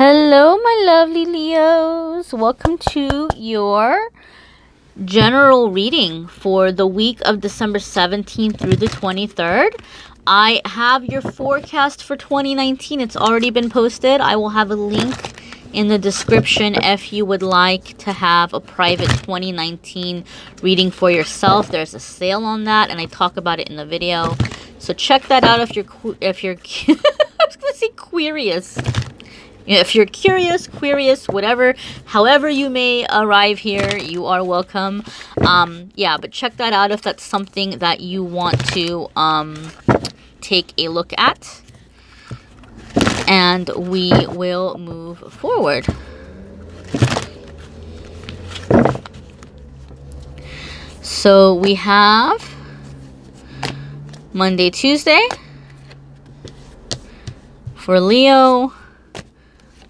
Hello, my lovely Leos. Welcome to your general reading for the week of December 17th through the 23rd. I have your forecast for 2019. It's already been posted. I will have a link in the description if you would like to have a private 2019 reading for yourself. There's a sale on that, and I talk about it in the video. So check that out if you're I was going to say curious. If you're curious, whatever, however you may arrive here, you are welcome. Yeah, but check that out if that's something that you want to take a look at. And we will move forward. So we have Monday, Tuesday for Leo.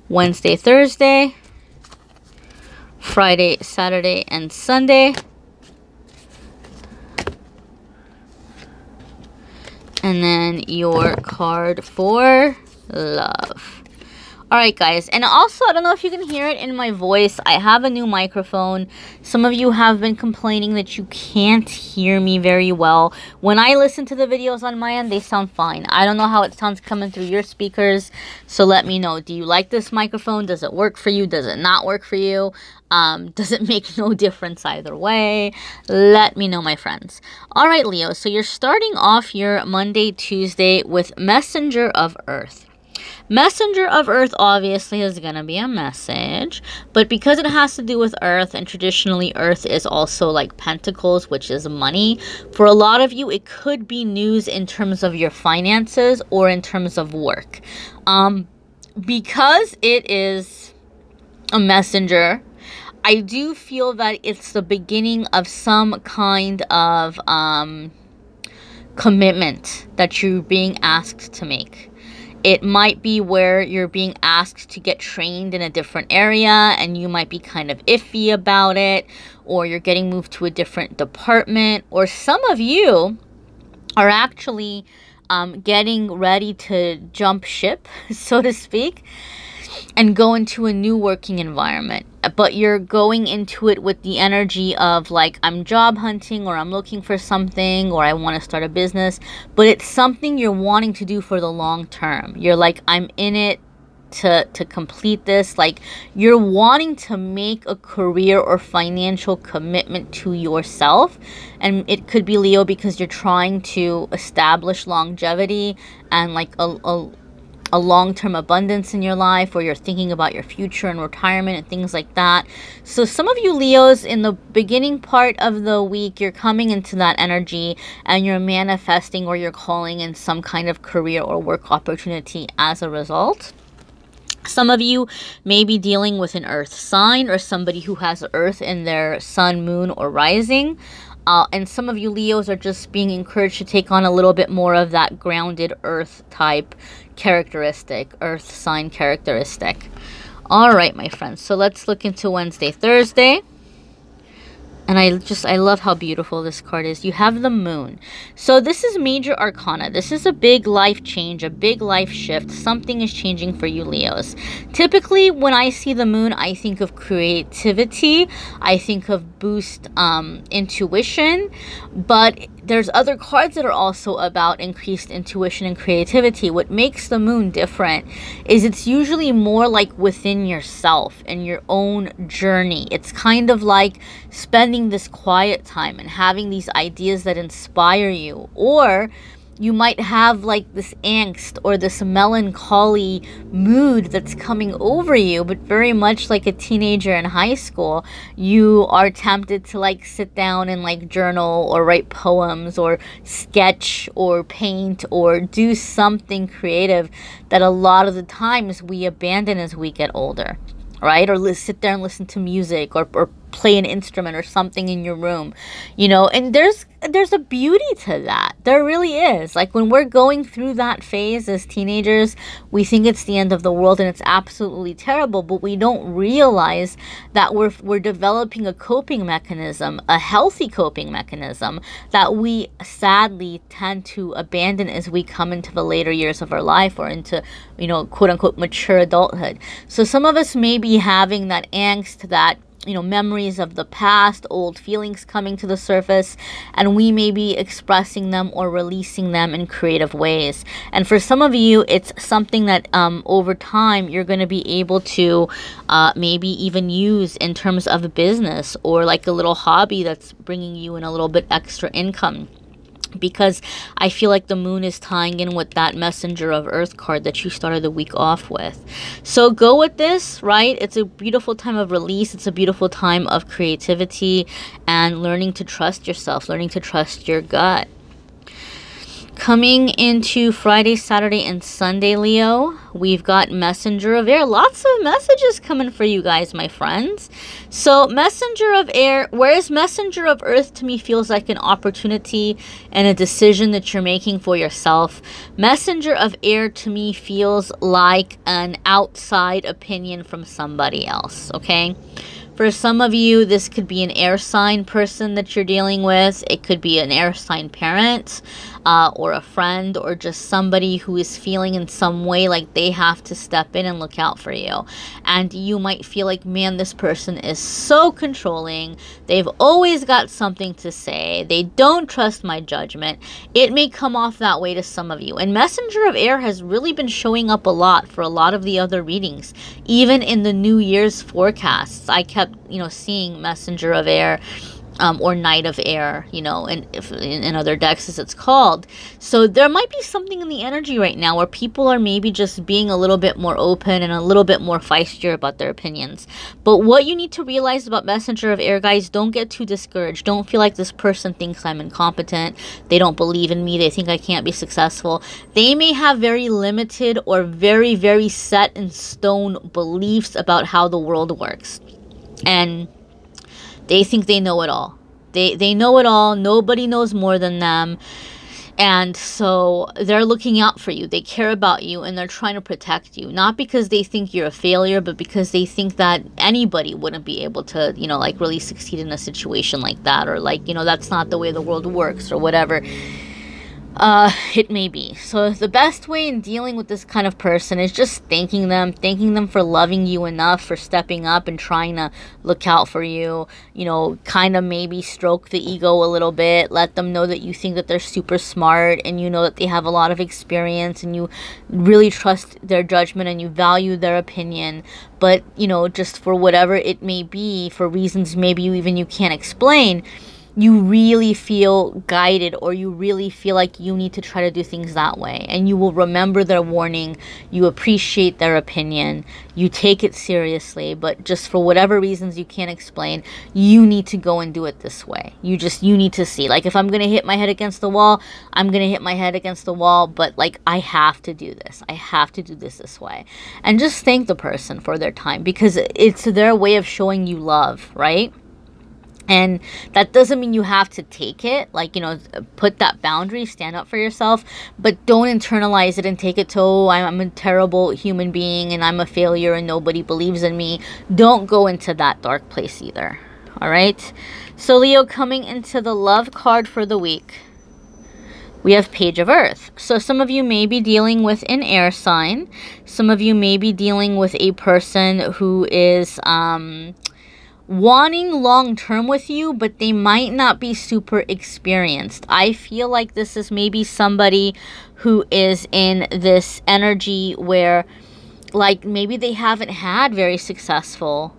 Wednesday, Thursday, Friday, Saturday, and Sunday. And then your card for love. Alright guys, and also, I don't know if you can hear it in my voice, I have a new microphone. Some of you have been complaining that you can't hear me very well. When I listen to the videos on my end, they sound fine. I don't know how it sounds coming through your speakers, so let me know. Do you like this microphone? Does it work for you? Does it not work for you? Does it make no difference either way? Let me know, my friends. Alright, Leo, so you're starting off your Monday, Tuesday with Messenger of Earth. Messenger of Earth obviously is going to be a message, but because it has to do with Earth, and traditionally Earth is also like Pentacles, which is money, for a lot of you, it could be news in terms of your finances or in terms of work. Because it is a messenger, I do feel that it's the beginning of some kind of commitment that you're being asked to make. It might be where you're being asked to get trained in a different area and you might be kind of iffy about it, or you're getting moved to a different department, or some of you are actually getting ready to jump ship, so to speak, and go into a new working environment. But you're going into it with the energy of like, I'm job hunting, or I'm looking for something, or I want to start a business. But it's something you're wanting to do for the long term. You're like, I'm in it to complete this. Like, you're wanting to make a career or financial commitment to yourself. And it could be, Leo, because you're trying to establish longevity and like a long-term abundance in your life, or you're thinking about your future and retirement and things like that. So some of you Leos, in the beginning part of the week, you're coming into that energy and you're manifesting, or you're calling in some kind of career or work opportunity as a result. Some of you may be dealing with an earth sign, or somebody who has earth in their sun, moon, or rising. And some of you Leos are just being encouraged to take on a little bit more of that grounded earth type characteristic, earth sign characteristic. All right, my friends. So let's look into Wednesday, Thursday. And I love how beautiful this card is. You have the moon. So this is major arcana. This is a big life change, a big life shift. Something is changing for you Leos. Typically, when I see the moon, I think of creativity. I think of boost intuition. But there's other cards that are also about increased intuition and creativity. What makes the moon different is it's usually more like within yourself and your own journey. It's kind of like spending this quiet time and having these ideas that inspire you. Or you might have like this angst or this melancholy mood that's coming over you, but very much like a teenager in high school, you are tempted to like sit down and like journal or write poems or sketch or paint or do something creative that a lot of the times we abandon as we get older, right? Or sit there and listen to music or play an instrument or something in your room, you know. And there's a beauty to that. There really is. Like, when we're going through that phase as teenagers, we think it's the end of the world and it's absolutely terrible, but we don't realize that we're developing a coping mechanism, a healthy coping mechanism, that we sadly tend to abandon as we come into the later years of our life, or into, you know, quote unquote mature adulthood. So some of us may be having that angst, that, you know, memories of the past, old feelings coming to the surface, and we may be expressing them or releasing them in creative ways. And for some of you, it's something that over time you're going to be able to maybe even use in terms of business, or like a little hobby that's bringing you in a little bit extra income. Because I feel like the moon is tying in with that Messenger of Earth card that you started the week off with. So go with this, right? It's a beautiful time of release. It's a beautiful time of creativity and learning to trust yourself, learning to trust your gut. Coming into Friday, Saturday, and Sunday, Leo, we've got Messenger of Air. Lots of messages coming for you guys, my friends. So Messenger of Air, whereas Messenger of Earth to me feels like an opportunity and a decision that you're making for yourself, Messenger of Air to me feels like an outside opinion from somebody else, okay? For some of you, this could be an air sign person that you're dealing with. It could be an air sign parent, or a friend, or just somebody who is feeling in some way like they have to step in and look out for you. And you might feel like, man, this person is so controlling. They've always got something to say. They don't trust my judgment. It may come off that way to some of you. And Messenger of Air has really been showing up a lot for a lot of the other readings. Even in the New Year's forecasts, I kept, you know, seeing Messenger of Air, or Knight of Air, you know, and in other decks as it's called. So there might be something in the energy right now where people are maybe just being a little bit more open and a little bit more feistier about their opinions. But what you need to realize about Messenger of Air, guys, don't get too discouraged. Don't feel like this person thinks I'm incompetent. They don't believe in me. They think I can't be successful. They may have very limited or very, very set in stone beliefs about how the world works. And they think they know it all. They know it all. Nobody knows more than them. And so they're looking out for you. They care about you, and they're trying to protect you. Not because they think you're a failure, but because they think that anybody wouldn't be able to, you know, like really succeed in a situation like that. Or like, you know, that's not the way the world works, or whatever it may be. So the best way in dealing with this kind of person is just thanking them for loving you enough, for stepping up and trying to look out for you, you know, kind of maybe stroke the ego a little bit, let them know that you think that they're super smart, and you know that they have a lot of experience, and you really trust their judgment and you value their opinion. But, you know, just for whatever it may be, for reasons maybe you can't explain, you really feel guided, or you really feel like you need to try to do things that way. And you will remember their warning. You appreciate their opinion. You take it seriously. But just for whatever reasons you can't explain, you need to go and do it this way. You need to see. Like, if I'm going to hit my head against the wall, I'm going to hit my head against the wall. But, like, I have to do this. I have to do this way. And just thank the person for their time, because it's their way of showing you love, right? And that doesn't mean you have to take it, like, you know, put that boundary, stand up for yourself, but don't internalize it and take it to, oh, I'm a terrible human being and I'm a failure and nobody believes in me. Don't go into that dark place either, all right? So Leo, coming into the love card for the week, we have Page of Earth. So some of you may be dealing with an air sign. Some of you may be dealing with a person who is wanting long-term with you, but they might not be super experienced. I feel like this is maybe somebody who is in this energy where, like, maybe they haven't had very successful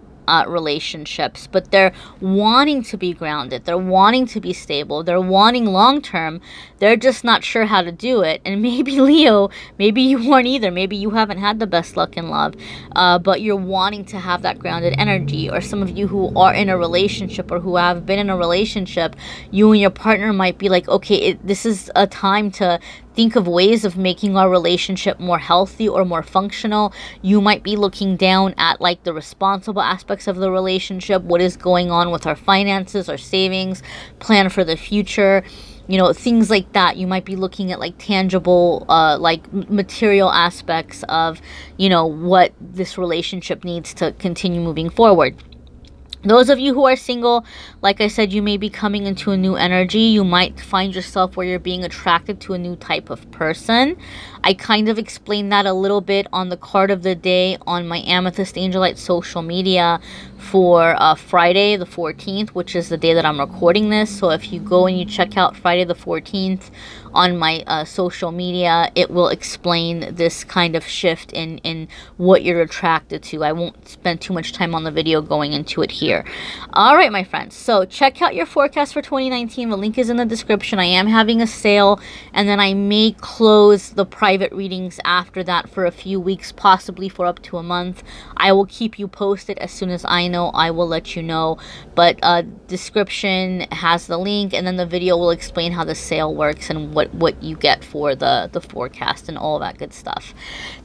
relationships, but they're wanting to be grounded. They're wanting to be stable. They're wanting long-term. They're just not sure how to do it. And maybe, Leo, maybe you weren't either. Maybe you haven't had the best luck in love, but you're wanting to have that grounded energy. Or some of you who are in a relationship or who have been in a relationship, you and your partner might be like, okay, this is a time to think of ways of making our relationship more healthy or more functional. You might be looking down at like the responsible aspects of the relationship, what is going on with our finances, our savings, plan for the future, you know, things like that. You might be looking at like tangible, like material aspects of, you know, what this relationship needs to continue moving forward. Those of you who are single, like I said, you may be coming into a new energy. You might find yourself where you're being attracted to a new type of person. I kind of explained that a little bit on the card of the day on my Amethyst Angelite social media for Friday the 14th, which is the day that I'm recording this. So if you go and you check out Friday the 14th on my social media, it will explain this kind of shift in what you're attracted to. I won't spend too much time on the video going into it here. All right, my friends. So check out your forecast for 2019. The link is in the description. I am having a sale, and then I may close the private readings after that for a few weeks, possibly for up to a month. I will keep you posted. As soon as I know, I will let you know. But description has the link, and then the video will explain how the sale works and what you get for the forecast and all that good stuff.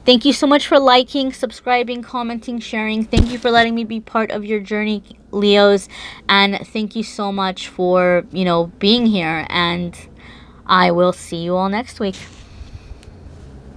Thank you so much for liking, subscribing, commenting, sharing. Thank you for letting me be part of your journey, Leos, and thank you so much for, you know, being here, and I will see you all next week.